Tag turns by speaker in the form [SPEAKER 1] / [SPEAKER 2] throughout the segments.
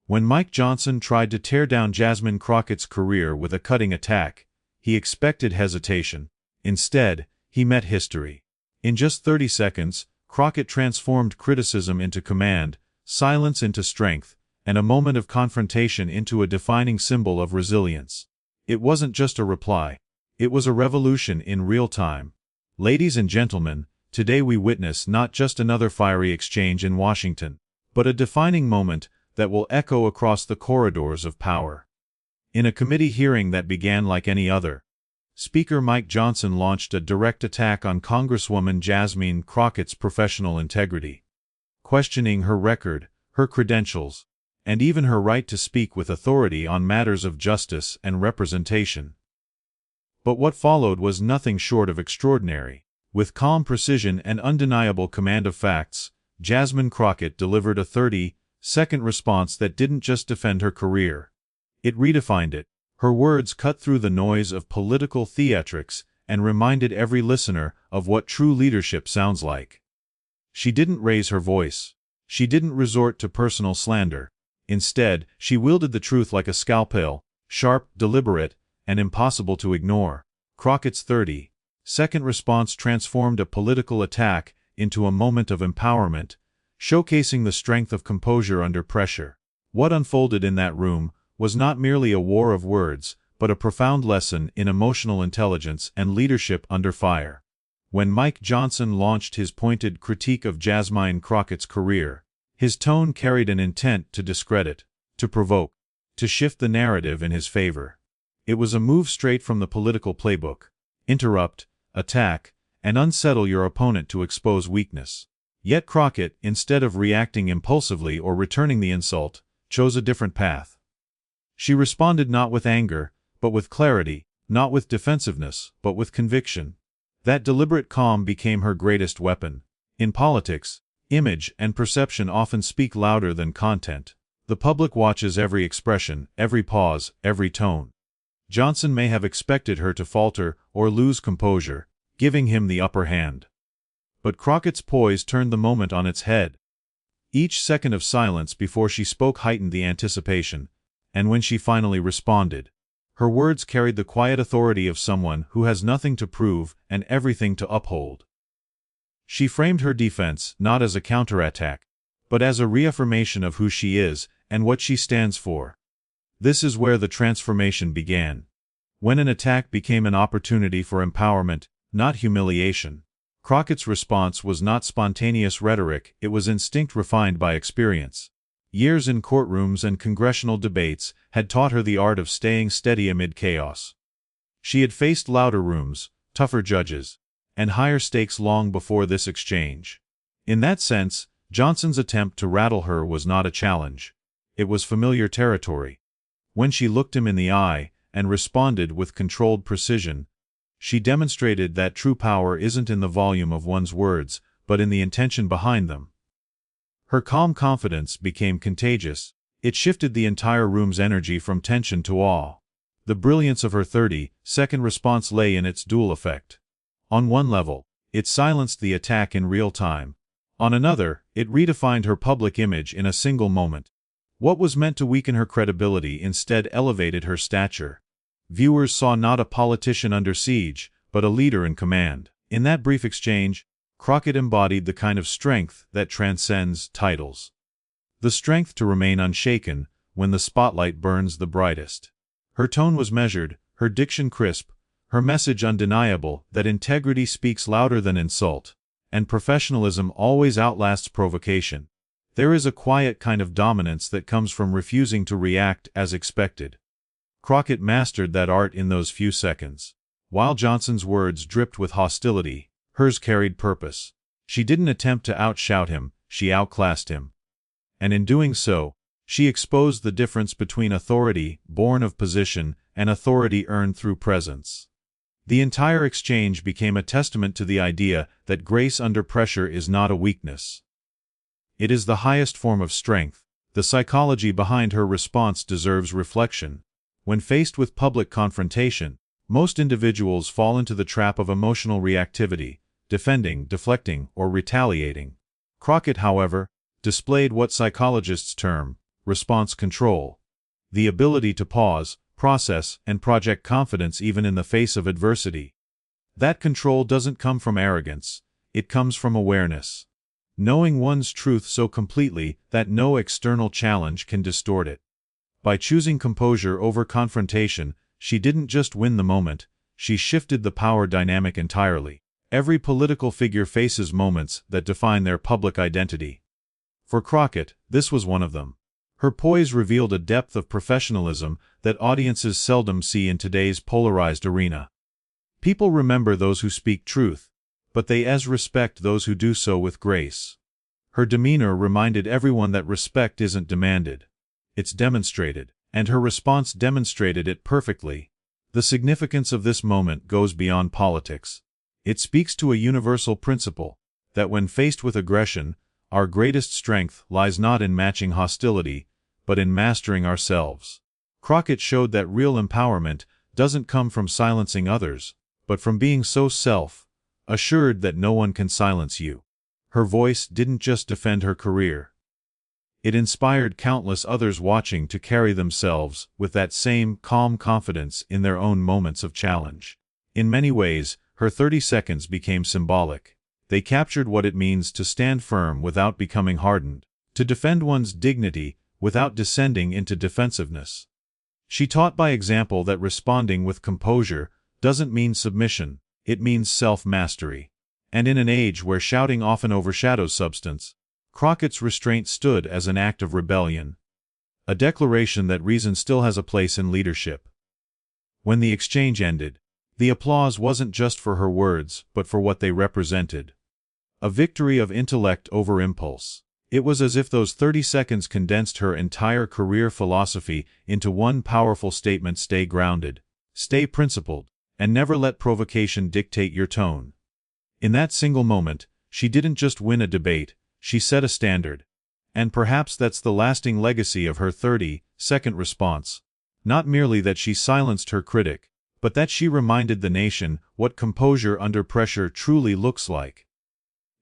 [SPEAKER 1] When Mike Johnson tried to tear down Jasmine Crockett's career with a cutting attack, he expected hesitation. Instead, he met history. In just 30 seconds, Crockett transformed criticism into command, silence into strength, and a moment of confrontation into a defining symbol of resilience. It wasn't just a reply. It was a revolution in real time. Ladies and gentlemen, today we witness not just another fiery exchange in Washington, but a defining moment that will echo across the corridors of power. In a committee hearing that began like any other, Speaker Mike Johnson launched a direct attack on Congresswoman Jasmine Crockett's professional integrity, questioning her record, her credentials, and even her right to speak with authority on matters of justice and representation. But what followed was nothing short of extraordinary. With calm precision and undeniable command of facts, Jasmine Crockett delivered a 30-second response that didn't just defend her career. It redefined it. Her words cut through the noise of political theatrics and reminded every listener of what true leadership sounds like. She didn't raise her voice. She didn't resort to personal slander. Instead, she wielded the truth like a scalpel, sharp, deliberate, and impossible to ignore. Crockett's 30-second response transformed a political attack into a moment of empowerment, showcasing the strength of composure under pressure. What unfolded in that room was not merely a war of words, but a profound lesson in emotional intelligence and leadership under fire. When Mike Johnson launched his pointed critique of Jasmine Crockett's career, his tone carried an intent to discredit, to provoke, to shift the narrative in his favor. It was a move straight from the political playbook. Interrupt, attack, and unsettle your opponent to expose weakness. Yet Crockett, instead of reacting impulsively or returning the insult, chose a different path. She responded not with anger, but with clarity, not with defensiveness, but with conviction. That deliberate calm became her greatest weapon. In politics, image and perception often speak louder than content. The public watches every expression, every pause, every tone. Johnson may have expected her to falter or lose composure, giving him the upper hand. But Crockett's poise turned the moment on its head. Each second of silence before she spoke heightened the anticipation, and when she finally responded, her words carried the quiet authority of someone who has nothing to prove and everything to uphold. She framed her defense not as a counterattack, but as a reaffirmation of who she is and what she stands for. This is where the transformation began. When an attack became an opportunity for empowerment, not humiliation. Crockett's response was not spontaneous rhetoric, it was instinct refined by experience. Years in courtrooms and congressional debates had taught her the art of staying steady amid chaos. She had faced louder rooms, tougher judges, and higher stakes long before this exchange. In that sense, Johnson's attempt to rattle her was not a challenge. It was familiar territory. When she looked him in the eye and responded with controlled precision, she demonstrated that true power isn't in the volume of one's words, but in the intention behind them. Her calm confidence became contagious. It shifted the entire room's energy from tension to awe. The brilliance of her 30-second response lay in its dual effect. On one level, it silenced the attack in real time. On another, it redefined her public image in a single moment. What was meant to weaken her credibility instead elevated her stature. Viewers saw not a politician under siege, but a leader in command. In that brief exchange, Crockett embodied the kind of strength that transcends titles. The strength to remain unshaken when the spotlight burns the brightest. Her tone was measured, her diction crisp, her message undeniable that integrity speaks louder than insult, and professionalism always outlasts provocation. There is a quiet kind of dominance that comes from refusing to react as expected. Crockett mastered that art in those few seconds. While Johnson's words dripped with hostility, hers carried purpose. She didn't attempt to outshout him, she outclassed him. And in doing so, she exposed the difference between authority, born of position, and authority earned through presence. The entire exchange became a testament to the idea that grace under pressure is not a weakness. It is the highest form of strength. The psychology behind her response deserves reflection. When faced with public confrontation, most individuals fall into the trap of emotional reactivity, defending, deflecting, or retaliating. Crockett, however, displayed what psychologists term response control. The ability to pause, process, and project confidence even in the face of adversity. That control doesn't come from arrogance, it comes from awareness. Knowing one's truth so completely that no external challenge can distort it. By choosing composure over confrontation, she didn't just win the moment, she shifted the power dynamic entirely. Every political figure faces moments that define their public identity. For Crockett, this was one of them. Her poise revealed a depth of professionalism that audiences seldom see in today's polarized arena. People remember those who speak truth, but they respect those who do so with grace. Her demeanor reminded everyone that respect isn't demanded. It's demonstrated, and her response demonstrated it perfectly. The significance of this moment goes beyond politics. It speaks to a universal principle, that when faced with aggression, our greatest strength lies not in matching hostility, but in mastering ourselves. Crockett showed that real empowerment doesn't come from silencing others, but from being so self-assured that no one can silence you. Her voice didn't just defend her career. It inspired countless others watching to carry themselves with that same calm confidence in their own moments of challenge. In many ways, her 30 seconds became symbolic. They captured what it means to stand firm without becoming hardened, to defend one's dignity without descending into defensiveness. She taught by example that responding with composure doesn't mean submission, it means self-mastery. And in an age where shouting often overshadows substance, Crockett's restraint stood as an act of rebellion, a declaration that reason still has a place in leadership. When the exchange ended, the applause wasn't just for her words, but for what they represented. A victory of intellect over impulse. It was as if those 30 seconds condensed her entire career philosophy into one powerful statement: stay grounded, stay principled, and never let provocation dictate your tone. In that single moment, she didn't just win a debate, she set a standard. And perhaps that's the lasting legacy of her 30-second response. Not merely that she silenced her critic, but that she reminded the nation what composure under pressure truly looks like.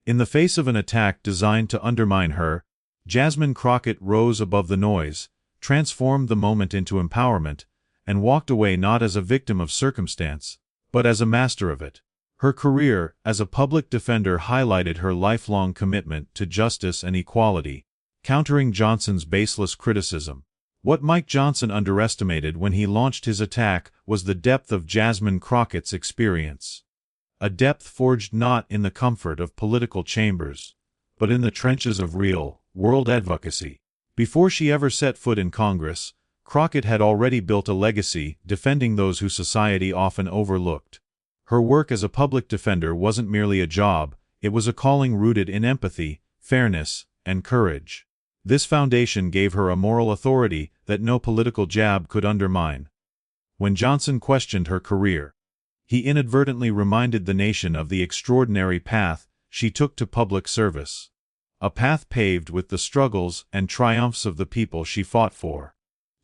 [SPEAKER 1] In the face of an attack designed to undermine her, Jasmine Crockett rose above the noise, transformed the moment into empowerment, and walked away not as a victim of circumstance, but as a master of it. Her career as a public defender highlighted her lifelong commitment to justice and equality, countering Johnson's baseless criticism. What Mike Johnson underestimated when he launched his attack was the depth of Jasmine Crockett's experience. A depth forged not in the comfort of political chambers, but in the trenches of real-world advocacy. Before she ever set foot in Congress, Crockett had already built a legacy defending those who society often overlooked. Her work as a public defender wasn't merely a job, it was a calling rooted in empathy, fairness, and courage. This foundation gave her a moral authority that no political jab could undermine. When Johnson questioned her career, he inadvertently reminded the nation of the extraordinary path she took to public service. A path paved with the struggles and triumphs of the people she fought for.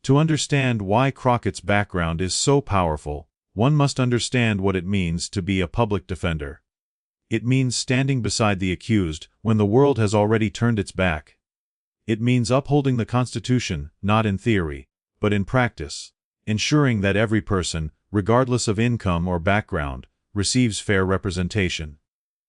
[SPEAKER 1] To understand why Crockett's background is so powerful, one must understand what it means to be a public defender. It means standing beside the accused when the world has already turned its back. It means upholding the Constitution, not in theory, but in practice, ensuring that every person, regardless of income or background, receives fair representation.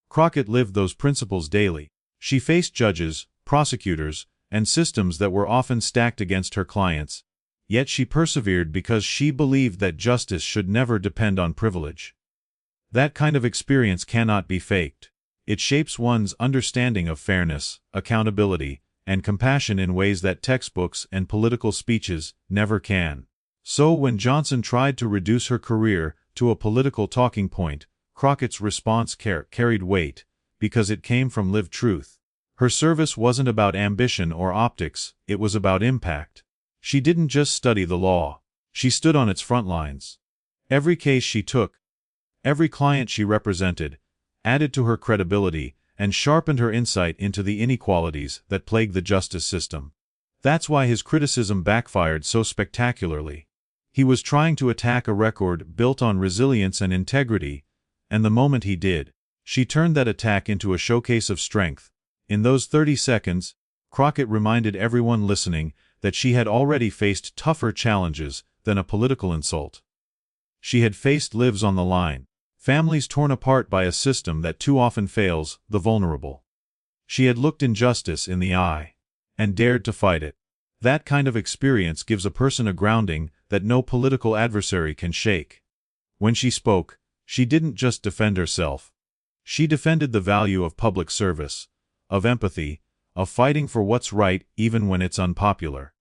[SPEAKER 1] Crockett lived those principles daily. She faced judges, prosecutors, and systems that were often stacked against her clients, yet she persevered because she believed that justice should never depend on privilege. That kind of experience cannot be faked. It shapes one's understanding of fairness, accountability, and compassion in ways that textbooks and political speeches never can. So when Johnson tried to reduce her career to a political talking point, Crockett's response carried weight, because it came from lived truth. Her service wasn't about ambition or optics, it was about impact. She didn't just study the law, she stood on its front lines. Every case she took, every client she represented, added to her credibility and sharpened her insight into the inequalities that plague the justice system. That's why his criticism backfired so spectacularly. He was trying to attack a record built on resilience and integrity, and the moment he did, she turned that attack into a showcase of strength. In those 30 seconds, Crockett reminded everyone listening that she had already faced tougher challenges than a political insult. She had faced lives on the line, families torn apart by a system that too often fails the vulnerable. She had looked injustice in the eye and dared to fight it. That kind of experience gives a person a grounding that no political adversary can shake. When she spoke, she didn't just defend herself. She defended the value of public service, of empathy, of fighting for what's right even when it's unpopular.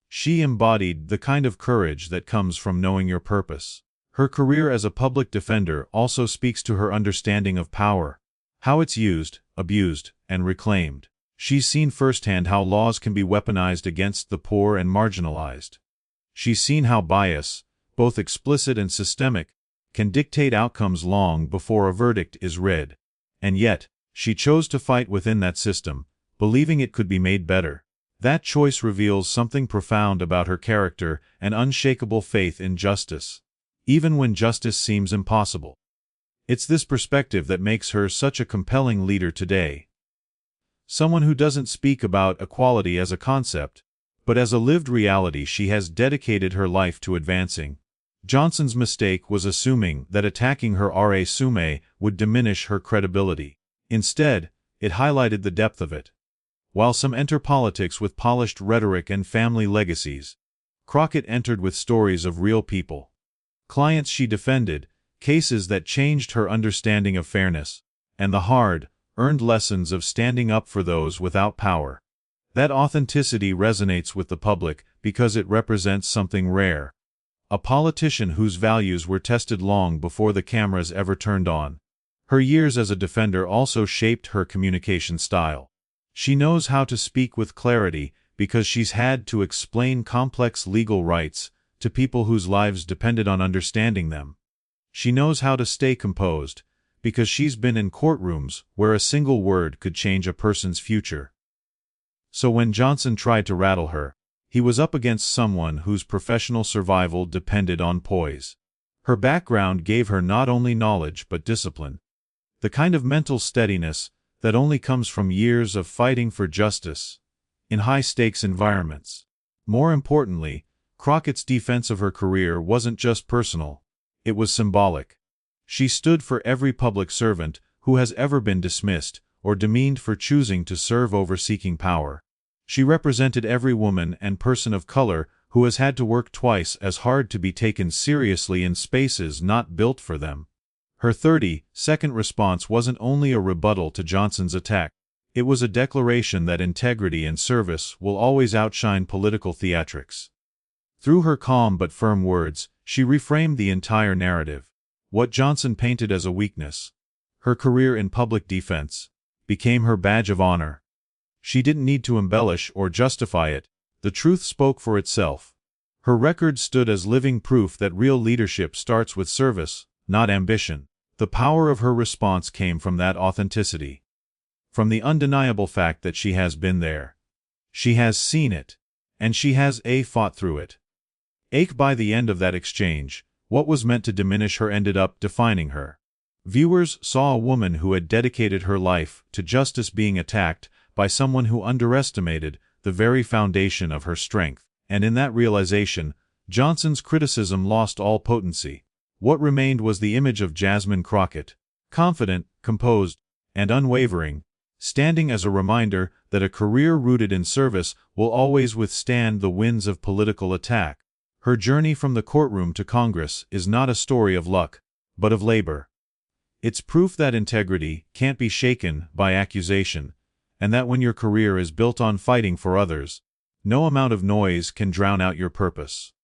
[SPEAKER 1] She embodied the kind of courage that comes from knowing your purpose. Her career as a public defender also speaks to her understanding of power, how it's used, abused, and reclaimed. She's seen firsthand how laws can be weaponized against the poor and marginalized. She's seen how bias, both explicit and systemic, can dictate outcomes long before a verdict is read. And yet, she chose to fight within that system, believing it could be made better. That choice reveals something profound about her character and unshakable faith in justice, even when justice seems impossible. It's this perspective that makes her such a compelling leader today. Someone who doesn't speak about equality as a concept, but as a lived reality she has dedicated her life to advancing. Johnson's mistake was assuming that attacking her resume would diminish her credibility. Instead, it highlighted the depth of it. While some enter politics with polished rhetoric and family legacies, Crockett entered with stories of real people. Clients she defended, cases that changed her understanding of fairness, and the hard-earned lessons of standing up for those without power. That authenticity resonates with the public because it represents something rare. A politician whose values were tested long before the cameras ever turned on. Her years as a defender also shaped her communication style. She knows how to speak with clarity because she's had to explain complex legal rights to people whose lives depended on understanding them. She knows how to stay composed because she's been in courtrooms where a single word could change a person's future. So when Johnson tried to rattle her, he was up against someone whose professional survival depended on poise. Her background gave her not only knowledge but discipline. The kind of mental steadiness that only comes from years of fighting for justice in high-stakes environments. More importantly, Crockett's defense of her career wasn't just personal, it was symbolic. She stood for every public servant who has ever been dismissed or demeaned for choosing to serve over seeking power. She represented every woman and person of color who has had to work twice as hard to be taken seriously in spaces not built for them. Her 30-second response wasn't only a rebuttal to Johnson's attack. It was a declaration that integrity and service will always outshine political theatrics. Through her calm but firm words, she reframed the entire narrative. What Johnson painted as a weakness, her career in public defense, became her badge of honor. She didn't need to embellish or justify it. The truth spoke for itself. Her record stood as living proof that real leadership starts with service, not ambition. The power of her response came from that authenticity. From the undeniable fact that she has been there. She has seen it. And she has fought through it. By the end of that exchange, what was meant to diminish her ended up defining her. Viewers saw a woman who had dedicated her life to justice being attacked by someone who underestimated the very foundation of her strength. And in that realization, Johnson's criticism lost all potency. What remained was the image of Jasmine Crockett, confident, composed, and unwavering, standing as a reminder that a career rooted in service will always withstand the winds of political attack. Her journey from the courtroom to Congress is not a story of luck, but of labor. It's proof that integrity can't be shaken by accusation, and that when your career is built on fighting for others, no amount of noise can drown out your purpose.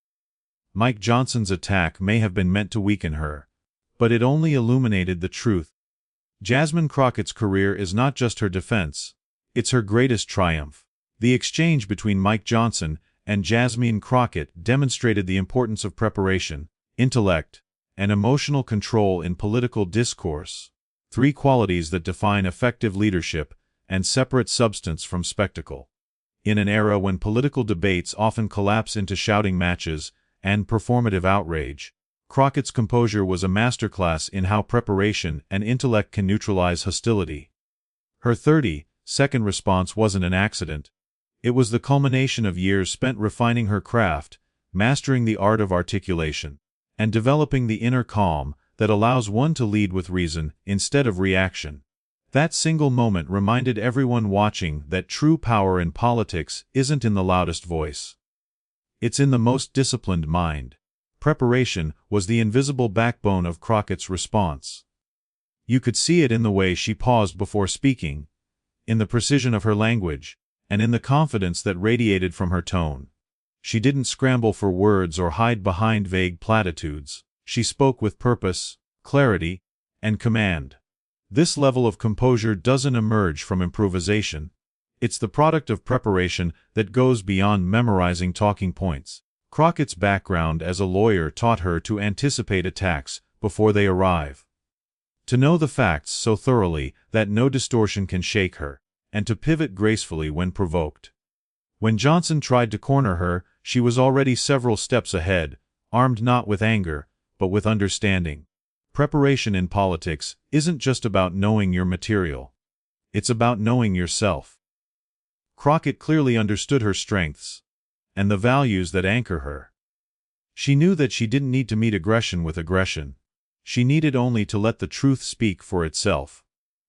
[SPEAKER 1] Mike Johnson's attack may have been meant to weaken her, but it only illuminated the truth. Jasmine Crockett's career is not just her defense, it's her greatest triumph. The exchange between Mike Johnson and Jasmine Crockett demonstrated the importance of preparation, intellect, and emotional control in political discourse, three qualities that define effective leadership and separate substance from spectacle. In an era when political debates often collapse into shouting matches and performative outrage, Crockett's composure was a masterclass in how preparation and intellect can neutralize hostility. Her 30-second response wasn't an accident. It was the culmination of years spent refining her craft, mastering the art of articulation, and developing the inner calm that allows one to lead with reason instead of reaction. That single moment reminded everyone watching that true power in politics isn't in the loudest voice. It's in the most disciplined mind. Preparation was the invisible backbone of Crockett's response. You could see it in the way she paused before speaking, in the precision of her language, and in the confidence that radiated from her tone. She didn't scramble for words or hide behind vague platitudes. She spoke with purpose, clarity, and command. This level of composure doesn't emerge from improvisation. It's the product of preparation that goes beyond memorizing talking points. Crockett's background as a lawyer taught her to anticipate attacks before they arrive, to know the facts so thoroughly that no distortion can shake her, and to pivot gracefully when provoked. When Johnson tried to corner her, she was already several steps ahead, armed not with anger, but with understanding. Preparation in politics isn't just about knowing your material. It's about knowing yourself. Crockett clearly understood her strengths and the values that anchor her. She knew that she didn't need to meet aggression with aggression. She needed only to let the truth speak for itself.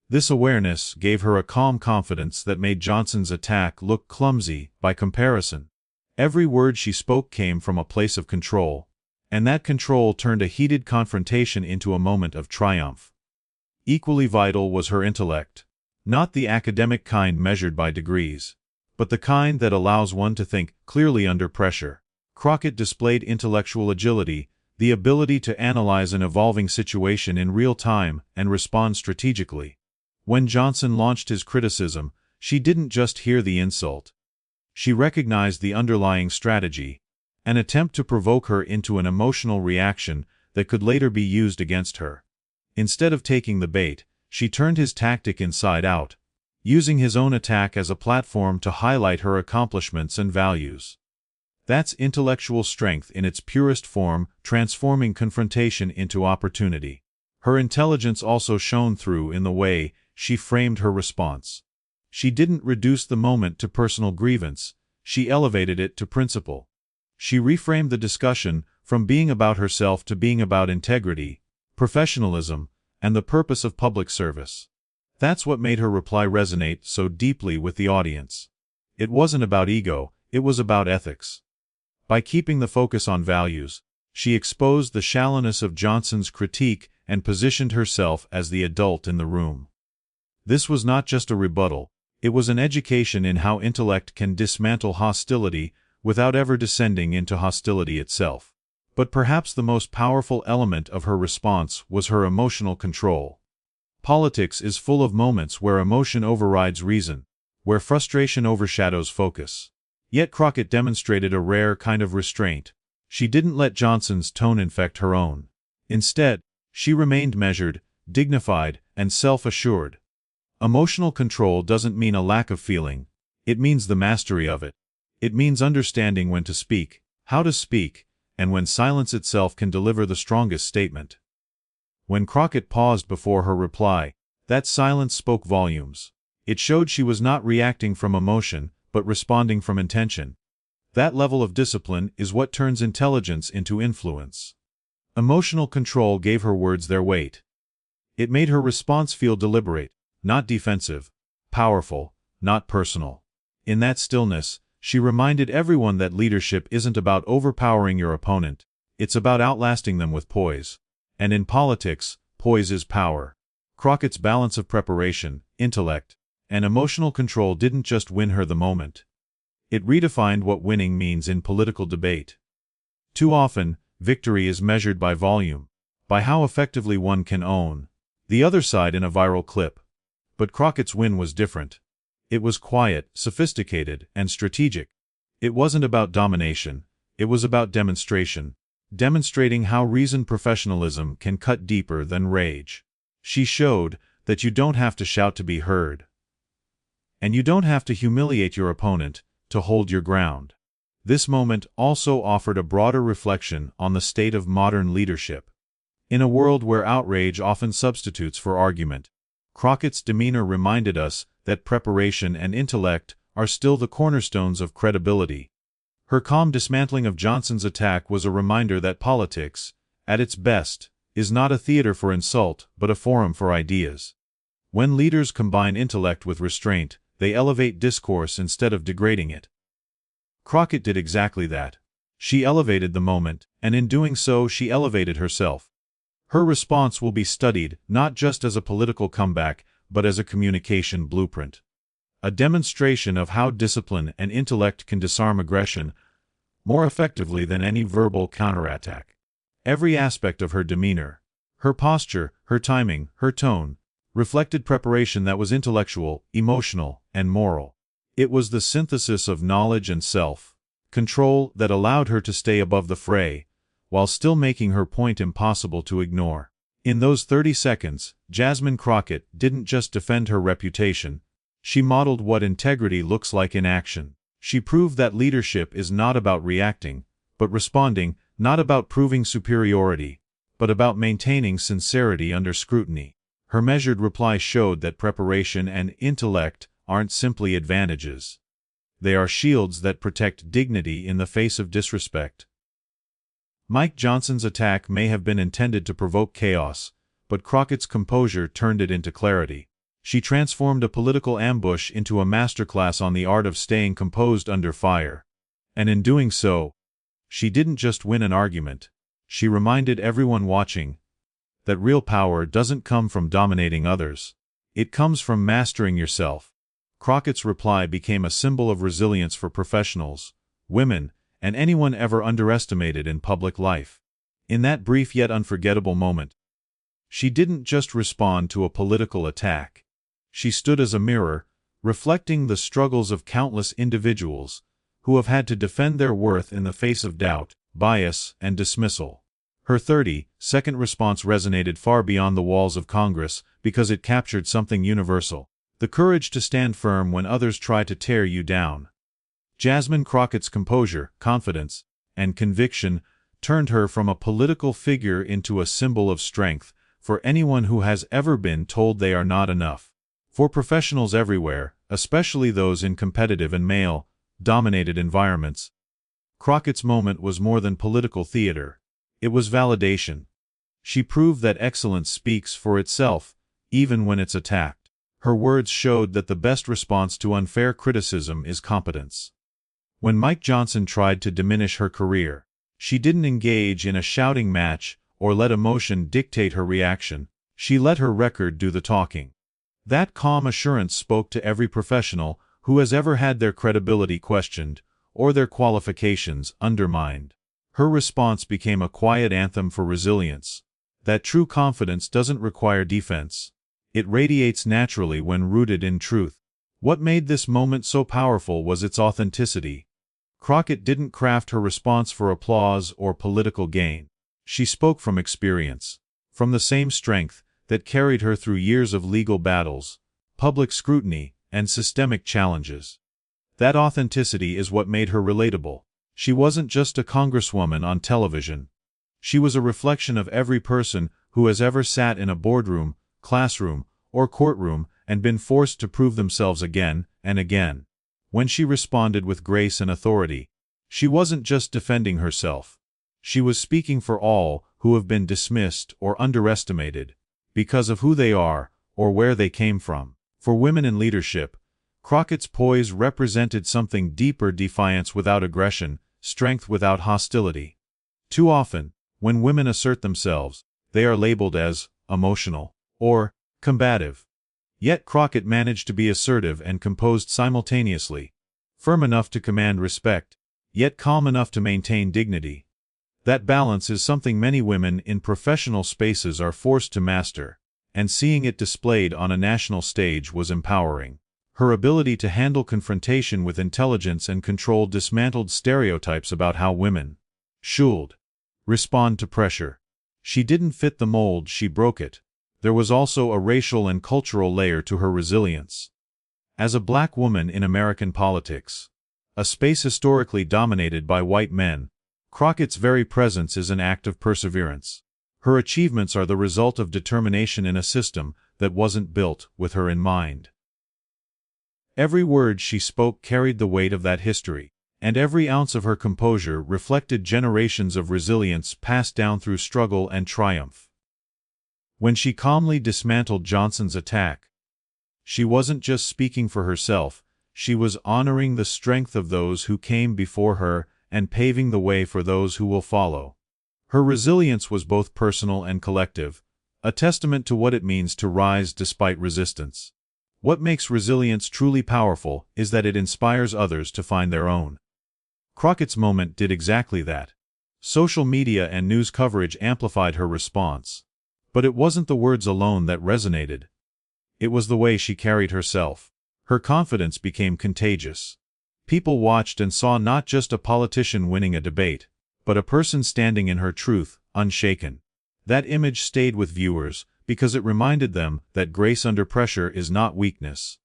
[SPEAKER 1] This awareness gave her a calm confidence that made Johnson's attack look clumsy by comparison. Every word she spoke came from a place of control, and that control turned a heated confrontation into a moment of triumph. Equally vital was her intellect, not the academic kind measured by degrees, but the kind that allows one to think clearly under pressure. Crockett displayed intellectual agility, the ability to analyze an evolving situation in real time and respond strategically. When Johnson launched his criticism, she didn't just hear the insult. She recognized the underlying strategy, an attempt to provoke her into an emotional reaction that could later be used against her. Instead of taking the bait, she turned his tactic inside out, using his own attack as a platform to highlight her accomplishments and values. That's intellectual strength in its purest form, transforming confrontation into opportunity. Her intelligence also shone through in the way she framed her response. She didn't reduce the moment to personal grievance, she elevated it to principle. She reframed the discussion from being about herself to being about integrity, professionalism, and the purpose of public service. That's what made her reply resonate so deeply with the audience. It wasn't about ego, it was about ethics. By keeping the focus on values, she exposed the shallowness of Johnson's critique and positioned herself as the adult in the room. This was not just a rebuttal, it was an education in how intellect can dismantle hostility without ever descending into hostility itself. But perhaps the most powerful element of her response was her emotional control. Politics is full of moments where emotion overrides reason, where frustration overshadows focus. Yet Crockett demonstrated a rare kind of restraint. She didn't let Johnson's tone infect her own. Instead, she remained measured, dignified, and self-assured. Emotional control doesn't mean a lack of feeling, it means the mastery of it. It means understanding when to speak, how to speak, and when silence itself can deliver the strongest statement. When Crockett paused before her reply, that silence spoke volumes. It showed she was not reacting from emotion, but responding from intention. That level of discipline is what turns intelligence into influence. Emotional control gave her words their weight. It made her response feel deliberate, not defensive, powerful, not personal. In that stillness, she reminded everyone that leadership isn't about overpowering your opponent, it's about outlasting them with poise. And in politics, poise is power. Crockett's balance of preparation, intellect, and emotional control didn't just win her the moment. It redefined what winning means in political debate. Too often, victory is measured by volume, by how effectively one can own the other side in a viral clip. But Crockett's win was different. It was quiet, sophisticated, and strategic. It wasn't about domination, it was about demonstration, demonstrating how reasoned professionalism can cut deeper than rage. She showed that you don't have to shout to be heard. And you don't have to humiliate your opponent to hold your ground. This moment also offered a broader reflection on the state of modern leadership. In a world where outrage often substitutes for argument, Crockett's demeanor reminded us that preparation and intellect are still the cornerstones of credibility. Her calm dismantling of Johnson's attack was a reminder that politics, at its best, is not a theater for insult, but a forum for ideas. When leaders combine intellect with restraint, they elevate discourse instead of degrading it. Crockett did exactly that. She elevated the moment, and in doing so she elevated herself. Her response will be studied not just as a political comeback, but as a communication blueprint. A demonstration of how discipline and intellect can disarm aggression more effectively than any verbal counterattack. Every aspect of her demeanor, her posture, her timing, her tone, reflected preparation that was intellectual, emotional, and moral. It was the synthesis of knowledge and self-control that allowed her to stay above the fray, while still making her point impossible to ignore. In those 30 seconds, Jasmine Crockett didn't just defend her reputation, she modeled what integrity looks like in action. She proved that leadership is not about reacting, but responding, not about proving superiority, but about maintaining sincerity under scrutiny. Her measured reply showed that preparation and intellect aren't simply advantages. They are shields that protect dignity in the face of disrespect. Mike Johnson's attack may have been intended to provoke chaos, but Crockett's composure turned it into clarity. She transformed a political ambush into a masterclass on the art of staying composed under fire. And in doing so, she didn't just win an argument. She reminded everyone watching that real power doesn't come from dominating others. It comes from mastering yourself. Crockett's reply became a symbol of resilience for professionals, women, and anyone ever underestimated in public life. In that brief yet unforgettable moment, she didn't just respond to a political attack. She stood as a mirror, reflecting the struggles of countless individuals who have had to defend their worth in the face of doubt, bias, and dismissal. Her 30-second response resonated far beyond the walls of Congress because it captured something universal: the courage to stand firm when others try to tear you down. Jasmine Crockett's composure, confidence, and conviction turned her from a political figure into a symbol of strength for anyone who has ever been told they are not enough. For professionals everywhere, especially those in competitive and male-dominated environments, Crockett's moment was more than political theater. It was validation. She proved that excellence speaks for itself, even when it's attacked. Her words showed that the best response to unfair criticism is competence. When Mike Johnson tried to diminish her career, she didn't engage in a shouting match or let emotion dictate her reaction. She let her record do the talking. That calm assurance spoke to every professional who has ever had their credibility questioned or their qualifications undermined. Her response became a quiet anthem for resilience. That true confidence doesn't require defense. It radiates naturally when rooted in truth. What made this moment so powerful was its authenticity. Crockett didn't craft her response for applause or political gain. She spoke from experience, from the same strength that carried her through years of legal battles, public scrutiny, and systemic challenges. That authenticity is what made her relatable. She wasn't just a congresswoman on television. She was a reflection of every person who has ever sat in a boardroom, classroom, or courtroom and been forced to prove themselves again and again. When she responded with grace and authority, she wasn't just defending herself. She was speaking for all who have been dismissed or underestimated because of who they are or where they came from. For women in leadership, Crockett's poise represented something deeper: defiance without aggression, strength without hostility. Too often, when women assert themselves, they are labeled as emotional or combative. Yet Crockett managed to be assertive and composed simultaneously, firm enough to command respect, yet calm enough to maintain dignity. That balance is something many women in professional spaces are forced to master, and seeing it displayed on a national stage was empowering. Her ability to handle confrontation with intelligence and control dismantled stereotypes about how women should respond to pressure. She didn't fit the mold, she broke it. There was also a racial and cultural layer to her resilience. As a black woman in American politics, a space historically dominated by white men, Crockett's very presence is an act of perseverance. Her achievements are the result of determination in a system that wasn't built with her in mind. Every word she spoke carried the weight of that history, and every ounce of her composure reflected generations of resilience passed down through struggle and triumph. When she calmly dismantled Johnson's attack, she wasn't just speaking for herself, she was honoring the strength of those who came before her and paving the way for those who will follow. Her resilience was both personal and collective, a testament to what it means to rise despite resistance. What makes resilience truly powerful is that it inspires others to find their own. Crockett's moment did exactly that. Social media and news coverage amplified her response. But it wasn't the words alone that resonated. It was the way she carried herself. Her confidence became contagious. People watched and saw not just a politician winning a debate, but a person standing in her truth, unshaken. That image stayed with viewers because it reminded them that grace under pressure is not weakness.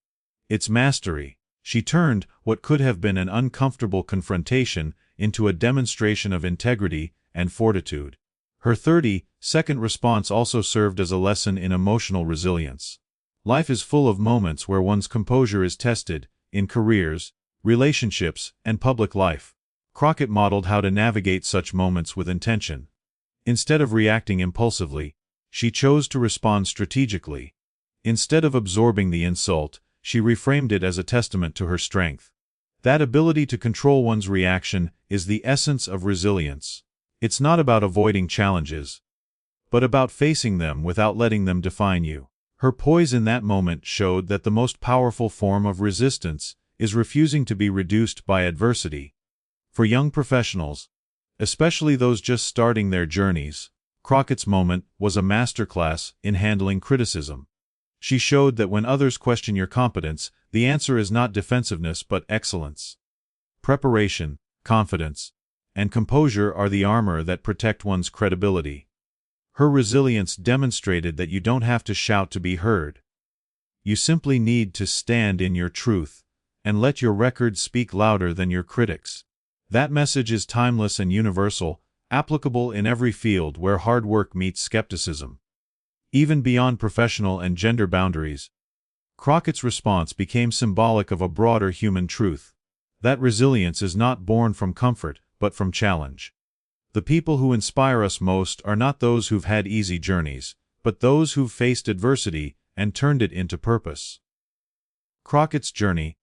[SPEAKER 1] It's mastery. She turned what could have been an uncomfortable confrontation into a demonstration of integrity and fortitude. Her 30-second response also served as a lesson in emotional resilience. Life is full of moments where one's composure is tested, in careers, relationships, and public life. Crockett modeled how to navigate such moments with intention. Instead of reacting impulsively, she chose to respond strategically. Instead of absorbing the insult, she reframed it as a testament to her strength. That ability to control one's reaction is the essence of resilience. It's not about avoiding challenges, but about facing them without letting them define you. Her poise in that moment showed that the most powerful form of resistance is refusing to be reduced by adversity. For young professionals, especially those just starting their journeys, Crockett's moment was a masterclass in handling criticism. She showed that when others question your competence, the answer is not defensiveness but excellence. Preparation, confidence, and composure are the armor that protect one's credibility. Her resilience demonstrated that you don't have to shout to be heard. You simply need to stand in your truth and let your record speak louder than your critics. That message is timeless and universal, applicable in every field where hard work meets skepticism. Even beyond professional and gender boundaries, Crockett's response became symbolic of a broader human truth. That resilience is not born from comfort, but from challenge. The people who inspire us most are not those who've had easy journeys, but those who've faced adversity and turned it into purpose. Crockett's journey,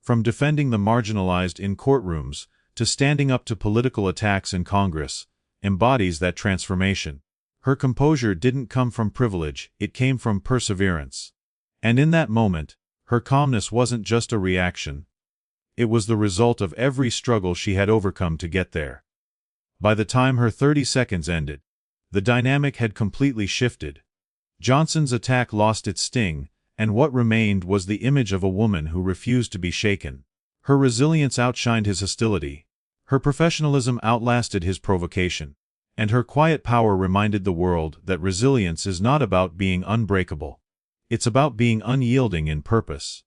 [SPEAKER 1] from defending the marginalized in courtrooms to standing up to political attacks in Congress, embodies that transformation. Her composure didn't come from privilege, it came from perseverance. And in that moment, her calmness wasn't just a reaction. It was the result of every struggle she had overcome to get there. By the time her 30 seconds ended, the dynamic had completely shifted. Johnson's attack lost its sting, and what remained was the image of a woman who refused to be shaken. Her resilience outshined his hostility. Her professionalism outlasted his provocation. And her quiet power reminded the world that resilience is not about being unbreakable. It's about being unyielding in purpose.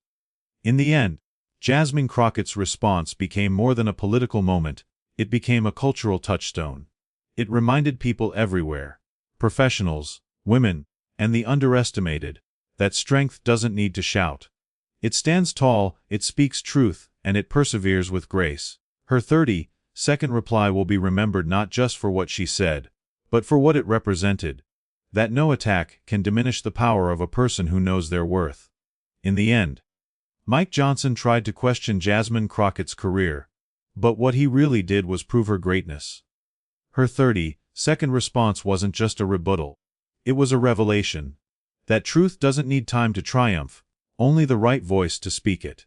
[SPEAKER 1] In the end, Jasmine Crockett's response became more than a political moment, it became a cultural touchstone. It reminded people everywhere, professionals, women, and the underestimated, that strength doesn't need to shout. It stands tall, it speaks truth, and it perseveres with grace. Her 30-second reply will be remembered not just for what she said, but for what it represented. That no attack can diminish the power of a person who knows their worth. In the end, Mike Johnson tried to question Jasmine Crockett's career, but what he really did was prove her greatness. Her 30-second response wasn't just a rebuttal. It was a revelation. That truth doesn't need time to triumph, only the right voice to speak it.